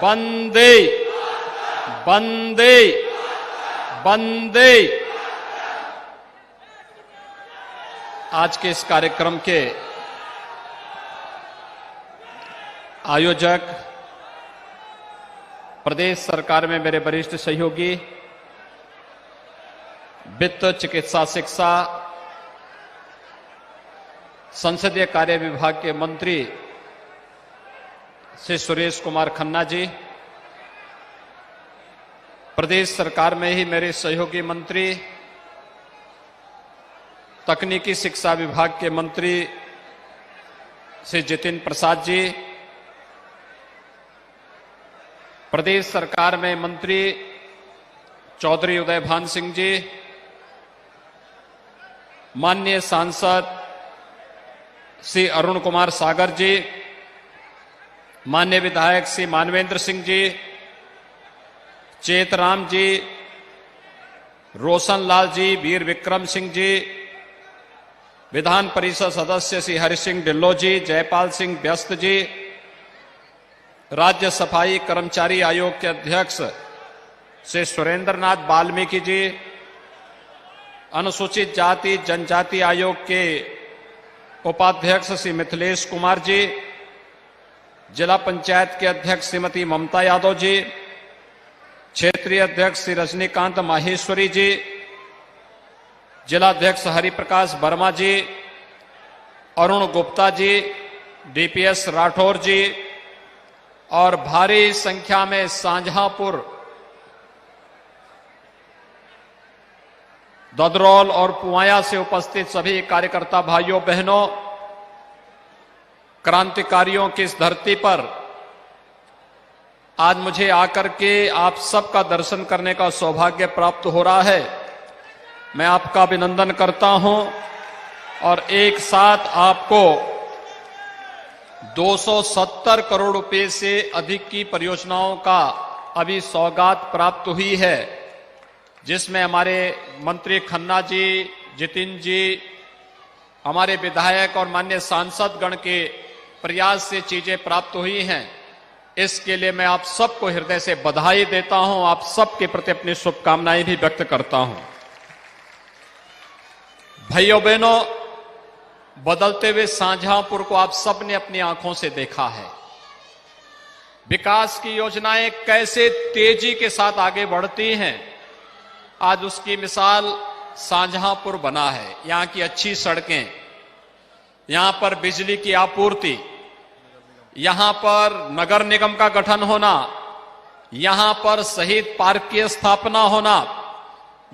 वंदे वंदे वंदे। आज के इस कार्यक्रम के आयोजक प्रदेश सरकार में मेरे वरिष्ठ सहयोगी, वित्त, चिकित्सा, शिक्षा, संसदीय कार्य विभाग के मंत्री श्री सुरेश कुमार खन्ना जी, प्रदेश सरकार में ही मेरे सहयोगी मंत्री, तकनीकी शिक्षा विभाग के मंत्री श्री जितिन प्रसाद जी, प्रदेश सरकार में मंत्री चौधरी उदय भान सिंह जी, माननीय सांसद श्री अरुण कुमार सागर जी, माननीय विधायक श्री मानवेंद्र सिंह जी, चेतराम जी, रोशन लाल जी, वीर विक्रम सिंह जी, विधान परिषद सदस्य श्री हरि सिंह ढिल्लो जी, जयपाल सिंह व्यस्त जी, राज्य सफाई कर्मचारी आयोग के अध्यक्ष श्री सुरेंद्र नाथ वाल्मीकि जी, अनुसूचित जाति जनजाति आयोग के उपाध्यक्ष श्री मिथिलेश कुमार जी, जिला पंचायत के अध्यक्ष श्रीमती ममता यादव जी, क्षेत्रीय अध्यक्ष श्री रजनीकांत माहेश्वरी जी, जिला अध्यक्ष हरिप्रकाश वर्मा जी, अरुण गुप्ता जी, डीपीएस राठौर जी और भारी संख्या में शाहजहांपुर, ददरौल और पुवाया से उपस्थित सभी कार्यकर्ता भाइयों बहनों, क्रांतिकारियों की इस धरती पर आज मुझे आकर के आप सबका दर्शन करने का सौभाग्य प्राप्त हो रहा है। मैं आपका अभिनंदन करता हूं और एक साथ आपको 270 करोड़ रुपए से अधिक की परियोजनाओं का अभी सौगात प्राप्त हुई है, जिसमें हमारे मंत्री खन्ना जी, जितिन जी, हमारे विधायक और माननीय सांसद गण के प्रयास से चीजें प्राप्त हुई हैं। इसके लिए मैं आप सबको हृदय से बधाई देता हूं, आप सबके प्रति अपनी शुभकामनाएं भी व्यक्त करता हूं। भाइयों बहनों, बदलते हुए शाहजहांपुर को आप सबने अपनी आंखों से देखा है। विकास की योजनाएं कैसे तेजी के साथ आगे बढ़ती हैं, आज उसकी मिसाल शाहजहांपुर बना है। यहां की अच्छी सड़कें, यहां पर बिजली की आपूर्ति, यहां पर नगर निगम का गठन होना, यहां पर शहीद पार्क की स्थापना होना,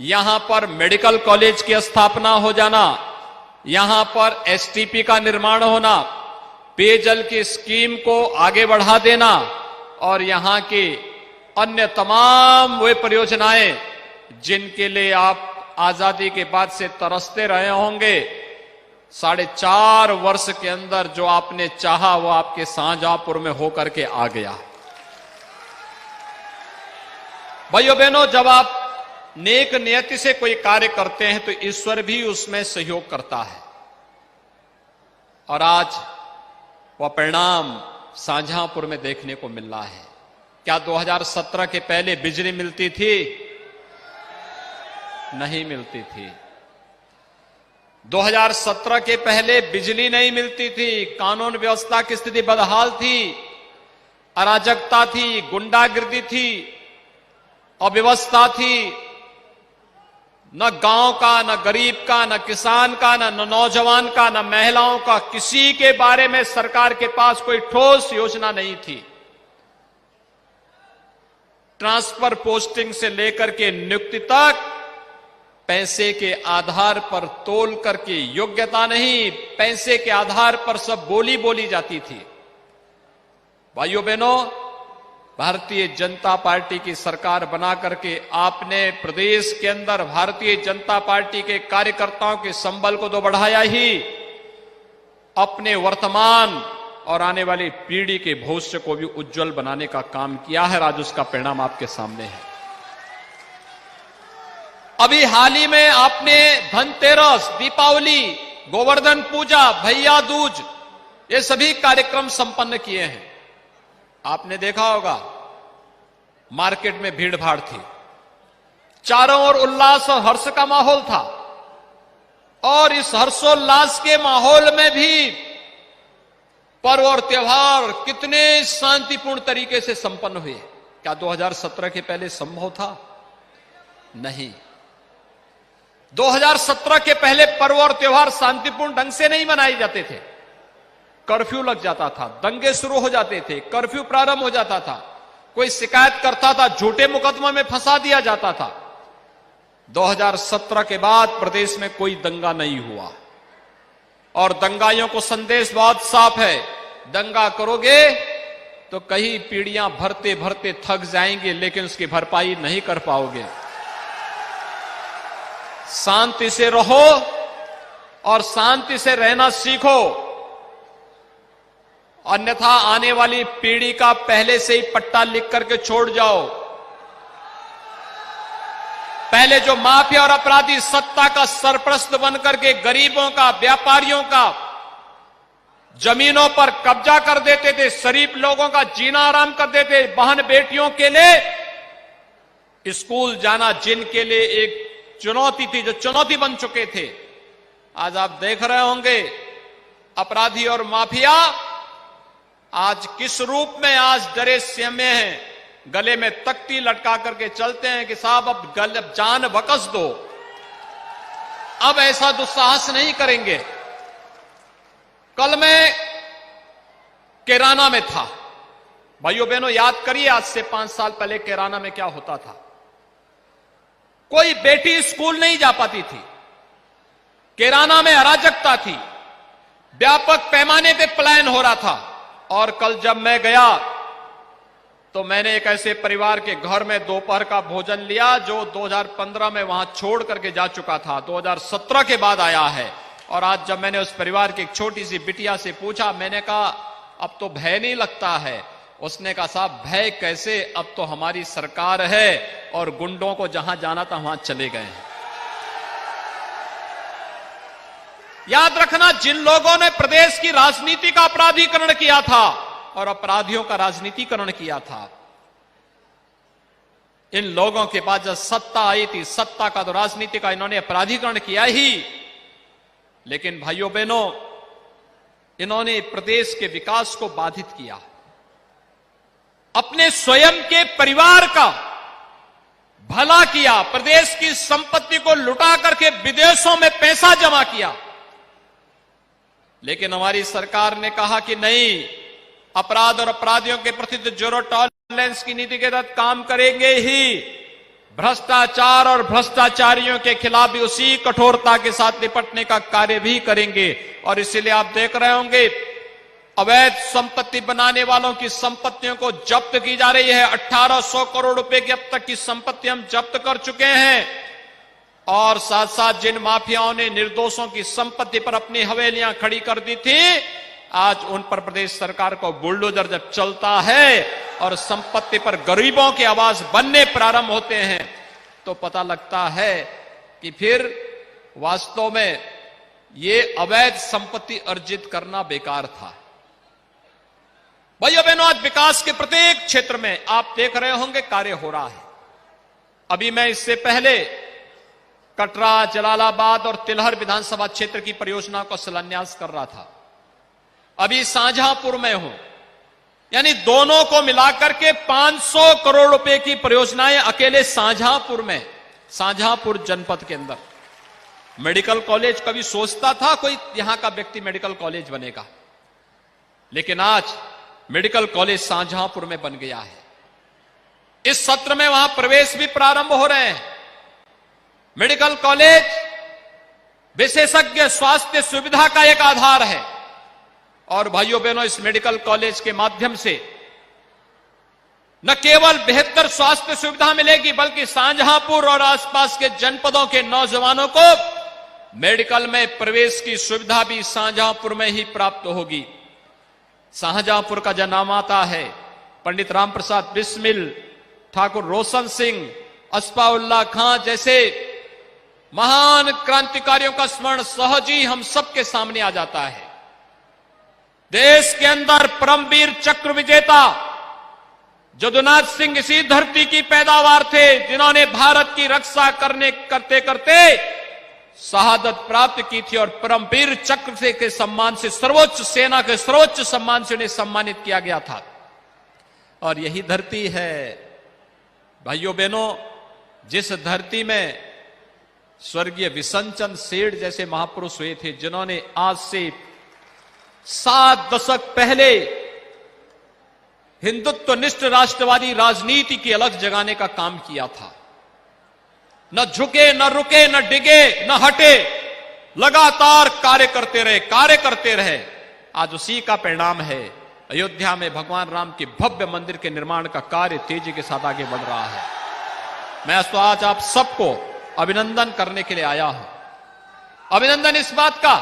यहां पर मेडिकल कॉलेज की स्थापना हो जाना, यहां पर एसटीपी का निर्माण होना, पेयजल की स्कीम को आगे बढ़ा देना और यहां की अन्य तमाम वे परियोजनाएं जिनके लिए आप आजादी के बाद से तरसते रहे होंगे, 4.5 वर्ष के अंदर जो आपने चाहा वो आपके शाहजहांपुर में होकर के आ गया। भाइयों बहनों, जब आप नेक नियति से कोई कार्य करते हैं तो ईश्वर भी उसमें सहयोग करता है और आज वह परिणाम शाहजहांपुर में देखने को मिल रहा है। क्या 2017 के पहले बिजली मिलती थी? नहीं मिलती थी। 2017 के पहले बिजली नहीं मिलती थी, कानून व्यवस्था की स्थिति बदहाल थी, अराजकता थी, गुंडागिर्दी थी, अव्यवस्था थी। न गांव का, न गरीब का, न किसान का, न नौजवान का, न महिलाओं का, किसी के बारे में सरकार के पास कोई ठोस योजना नहीं थी। ट्रांसफर पोस्टिंग से लेकर के नियुक्ति तक पैसे के आधार पर तोल करके, योग्यता नहीं, पैसे के आधार पर सब बोली जाती थी। भाइयों बहनों, भारतीय जनता पार्टी की सरकार बना करके आपने प्रदेश के अंदर भारतीय जनता पार्टी के कार्यकर्ताओं के संबल को तो बढ़ाया ही, अपने वर्तमान और आने वाली पीढ़ी के भविष्य को भी उज्जवल बनाने का काम किया है। आज उसका परिणाम आपके सामने है। अभी हाल ही में आपने धनतेरस, दीपावली, गोवर्धन पूजा, भैया दूज, ये सभी कार्यक्रम संपन्न किए हैं। आपने देखा होगा मार्केट में भीड़ भाड़ थी, चारों ओर उल्लास और हर्ष का माहौल था। और इस हर्षोल्लास के माहौल में भी पर्व और त्योहार कितने शांतिपूर्ण तरीके से संपन्न हुए। क्या 2017 के पहले संभव था? नहीं। 2017 के पहले पर्व और त्योहार शांतिपूर्ण ढंग से नहीं मनाए जाते थे। कर्फ्यू लग जाता था, दंगे शुरू हो जाते थे, कर्फ्यू प्रारंभ हो जाता था, कोई शिकायत करता था, झूठे मुकदमे में फंसा दिया जाता था। 2017 के बाद प्रदेश में कोई दंगा नहीं हुआ। और दंगाइयों को संदेश बहुत साफ है, दंगा करोगे तो कई पीढ़ियां भरते भरते थक जाएंगे, लेकिन उसकी भरपाई नहीं कर पाओगे। शांति से रहो और शांति से रहना सीखो, अन्यथा आने वाली पीढ़ी का पहले से ही पट्टा लिख करके छोड़ जाओ। पहले जो माफिया और अपराधी सत्ता का सरपरस्त बनकर के गरीबों का, व्यापारियों का जमीनों पर कब्जा कर देते थे, शरीफ लोगों का जीना आराम कर देते, बहन बेटियों के लिए स्कूल जाना जिनके लिए एक चुनौती थी, जो चुनौती बन चुके थे, आज आप देख रहे होंगे अपराधी और माफिया आज किस रूप में आज डरे सहमे हैं, गले में तख्ती लटका करके चलते हैं कि साहब अब जान बकस दो, अब ऐसा दुस्साहस नहीं करेंगे। कल मैं कैराना में था। भाइयों बहनों, याद करिए आज से 5 साल पहले कैराना में क्या होता था। कोई बेटी स्कूल नहीं जा पाती थी, कैराना में अराजकता थी, व्यापक पैमाने पे पलायन हो रहा था। और कल जब मैं गया तो मैंने एक ऐसे परिवार के घर में दोपहर का भोजन लिया जो 2015 में वहां छोड़ करके जा चुका था, 2017 के बाद आया है। और आज जब मैंने उस परिवार की एक छोटी सी बिटिया से पूछा, मैंने कहा अब तो भय नहीं लगता है? उसने कहा साहब भय कैसे, अब तो हमारी सरकार है और गुंडों को जहां जाना था वहां चले गए हैं। याद रखना, जिन लोगों ने प्रदेश की राजनीति का अपराधीकरण किया था और अपराधियों का राजनीतिकरण किया था, इन लोगों के पास जब सत्ता आई थी, सत्ता का तो राजनीति का इन्होंने अपराधीकरण किया ही, लेकिन भाइयों बहनों इन्होंने प्रदेश के विकास को बाधित किया। अपने स्वयं के परिवार का भला किया, प्रदेश की संपत्ति को लुटा करके विदेशों में पैसा जमा किया। लेकिन हमारी सरकार ने कहा कि नहीं, अपराध और अपराधियों के प्रति तो जीरो टॉलरेंस की नीति के तहत काम करेंगे ही, भ्रष्टाचार और भ्रष्टाचारियों के खिलाफ भी उसी कठोरता के साथ निपटने का कार्य भी करेंगे। और इसीलिए आप देख रहे होंगे अवैध संपत्ति बनाने वालों की संपत्तियों को जब्त की जा रही है। 1800 करोड़ रुपए की अब तक की संपत्ति हम जब्त कर चुके हैं। और साथ साथ जिन माफियाओं ने निर्दोषों की संपत्ति पर अपनी हवेलियां खड़ी कर दी थी, आज उन पर प्रदेश सरकार को बुलडोजर जब चलता है और संपत्ति पर गरीबों की आवाज बनने प्रारंभ होते हैं, तो पता लगता है कि फिर वास्तव में ये अवैध संपत्ति अर्जित करना बेकार था। भाइयों बहनों, आज विकास के प्रत्येक क्षेत्र में आप देख रहे होंगे कार्य हो रहा है। अभी मैं इससे पहले कटरा, जलालाबाद और तिलहर विधानसभा क्षेत्र की परियोजनाओं का शिलान्यास कर रहा था। अभी शाहजहांपुर में हूं, यानी दोनों को मिलाकर के 500 करोड़ रुपए की परियोजनाएं अकेले शाहजहांपुर में, शाहजहांपुर जनपद के अंदर। मेडिकल कॉलेज कभी सोचता था कोई यहां का व्यक्ति मेडिकल कॉलेज बनेगा, लेकिन आज मेडिकल कॉलेज शाहजहांपुर में बन गया है। इस सत्र में वहां प्रवेश भी प्रारंभ हो रहे हैं। मेडिकल कॉलेज विशेषज्ञ स्वास्थ्य सुविधा का एक आधार है। और भाइयों बहनों, इस मेडिकल कॉलेज के माध्यम से न केवल बेहतर स्वास्थ्य सुविधा मिलेगी, बल्कि शाहजहांपुर और आसपास के जनपदों के नौजवानों को मेडिकल में प्रवेश की सुविधा भी शाहजहांपुर में ही प्राप्त होगी। शाहजहांपुर का जन्मदाता है पंडित राम प्रसाद बिस्मिल, ठाकुर रोशन सिंह, अस्फाउल्लाह खां जैसे महान क्रांतिकारियों का स्मरण सहज ही हम सबके सामने आ जाता है। देश के अंदर परमवीर चक्र विजेता जदुनाथ सिंह इसी धरती की पैदावार थे, जिन्होंने भारत की रक्षा करते करते शहादत प्राप्त की थी और परमवीर चक्र से के सम्मान से, सर्वोच्च सेना के सर्वोच्च सम्मान से उन्हें सम्मानित किया गया था। और यही धरती है भाइयों बहनों, जिस धरती में स्वर्गीय विशनचंद्र सेठ जैसे महापुरुष हुए थे, जिन्होंने आज से 7 दशक पहले हिंदुत्वनिष्ठ राष्ट्रवादी राजनीति की अलग जगाने का काम किया था। न झुके, न रुके, न डिगे, न हटे, लगातार कार्य करते रहे। आज उसी का परिणाम है अयोध्या में भगवान राम के भव्य मंदिर के निर्माण का कार्य तेजी के साथ आगे बढ़ रहा है। मैं तो आज आप सबको अभिनंदन करने के लिए आया हूं। अभिनंदन इस बात का,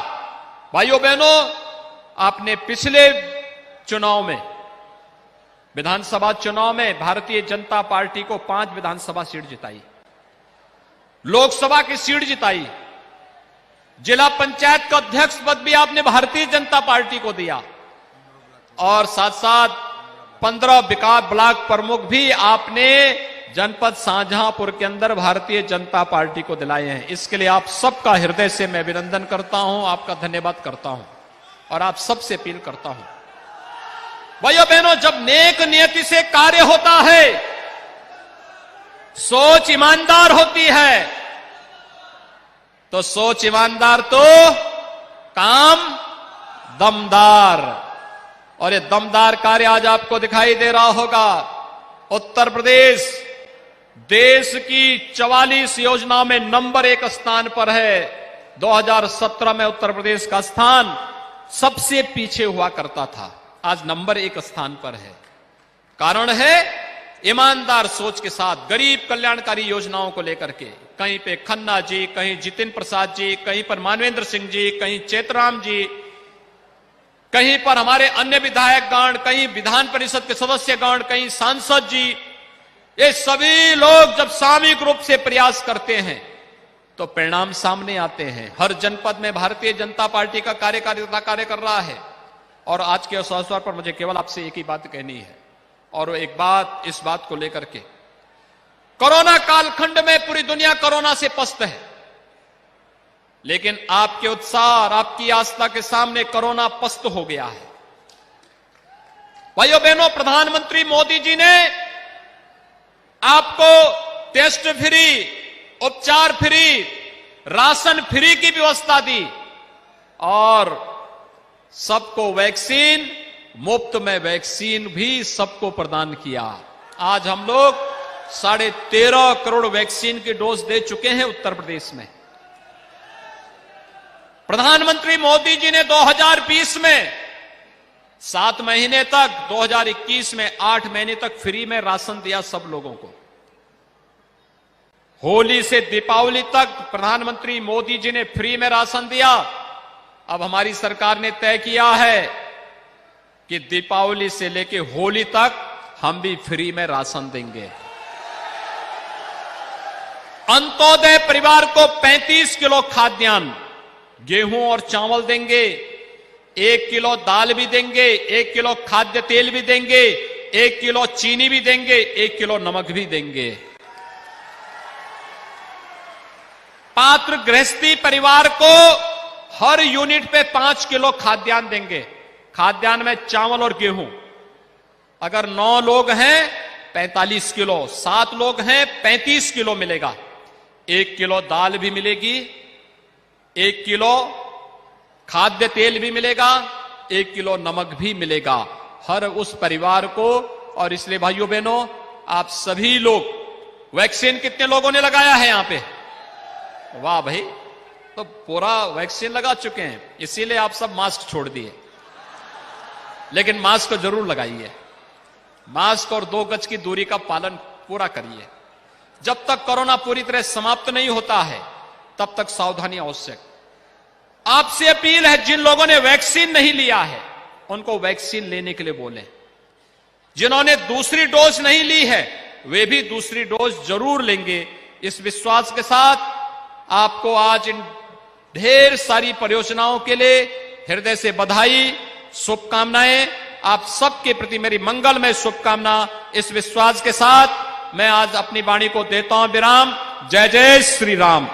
भाइयों बहनों, आपने पिछले चुनाव में, विधानसभा चुनाव में भारतीय जनता पार्टी को 5 विधानसभा सीट जिताई, लोकसभा की सीट जिताई, जिला पंचायत का अध्यक्ष पद भी आपने भारतीय जनता पार्टी को दिया और साथ साथ 15 विकास ब्लॉक प्रमुख भी आपने जनपद शाहजहांपुर के अंदर भारतीय जनता पार्टी को दिलाए हैं। इसके लिए आप सबका हृदय से मैं अभिनंदन करता हूं, आपका धन्यवाद करता हूं और आप सबसे अपील करता हूं, भाइयों बहनों, जब नेक नियति से कार्य होता है, सोच ईमानदार होती है, तो सोच ईमानदार तो काम दमदार। और ये दमदार कार्य आज आपको दिखाई दे रहा होगा। उत्तर प्रदेश देश की 44 योजनाओं में नंबर 1 स्थान पर है। 2017 में उत्तर प्रदेश का स्थान सबसे पीछे हुआ करता था, आज नंबर 1 स्थान पर है। कारण है ईमानदार सोच के साथ गरीब कल्याणकारी योजनाओं को लेकर के, कहीं पे खन्ना जी, कहीं जितिन प्रसाद जी, कहीं पर मानवेंद्र सिंह जी, कहीं चेतराम जी, कहीं पर हमारे अन्य विधायकगण, कहीं विधान परिषद के सदस्यगण, कहीं सांसद जी, ये सभी लोग जब सामूहिक रूप से प्रयास करते हैं तो परिणाम सामने आते हैं। हर जनपद में भारतीय जनता पार्टी का कार्यकारिता कार्य कर रहा है। और आज के अवसर पर मुझे केवल आपसे एक ही बात कहनी है, और एक बात इस बात को लेकर के, कोरोना कालखंड में पूरी दुनिया कोरोना से पस्त है, लेकिन आपके उत्साह और आपकी आस्था के सामने कोरोना पस्त हो गया है। भाइयों बहनों, प्रधानमंत्री मोदी जी ने आपको टेस्ट फ्री, उपचार फ्री, राशन फ्री की व्यवस्था दी और सबको वैक्सीन, मुफ्त में वैक्सीन भी सबको प्रदान किया। आज हम लोग 13.5 करोड़ वैक्सीन की डोज दे चुके हैं उत्तर प्रदेश में। प्रधानमंत्री मोदी जी ने 2020 में 7 महीने तक, 2021 में 8 महीने तक फ्री में राशन दिया सब लोगों को। होली से दीपावली तक प्रधानमंत्री मोदी जी ने फ्री में राशन दिया। अब हमारी सरकार ने तय किया है कि दीपावली से लेकर होली तक हम भी फ्री में राशन देंगे। अंत्योदय परिवार को 35 किलो खाद्यान्न, गेहूं और चावल देंगे, 1 किलो दाल भी देंगे, 1 किलो खाद्य तेल भी देंगे, 1 किलो चीनी भी देंगे, 1 किलो नमक भी देंगे। पात्र गृहस्थी परिवार को हर यूनिट पे 5 किलो खाद्यान्न देंगे। खाद्यान्न में चावल और गेहूं, अगर 9 लोग हैं 45 किलो, 7 लोग हैं 35 किलो मिलेगा। 1 किलो दाल भी मिलेगी, 1 किलो खाद्य तेल भी मिलेगा, 1 किलो नमक भी मिलेगा हर उस परिवार को। और इसलिए भाइयों बहनों, आप सभी लोग, वैक्सीन कितने लोगों ने लगाया है यहां पे? वाह भाई, तो पूरा वैक्सीन लगा चुके हैं। इसीलिए आप सब मास्क छोड़ दिए, लेकिन मास्क जरूर लगाइए। मास्क और 2 गज की दूरी का पालन पूरा करिए। जब तक कोरोना पूरी तरह समाप्त नहीं होता है तब तक सावधानी आवश्यक। आपसे अपील है, जिन लोगों ने वैक्सीन नहीं लिया है उनको वैक्सीन लेने के लिए बोलें। जिन्होंने दूसरी डोज नहीं ली है वे भी दूसरी डोज जरूर लेंगे। इस विश्वास के साथ आपको आज इन ढेर सारी परियोजनाओं के लिए हृदय से बधाई, शुभकामनाएं। आप सबके प्रति मेरी मंगलमय शुभकामना। इस विश्वास के साथ मैं आज अपनी वाणी को देता हूं विराम। जय जय श्री राम।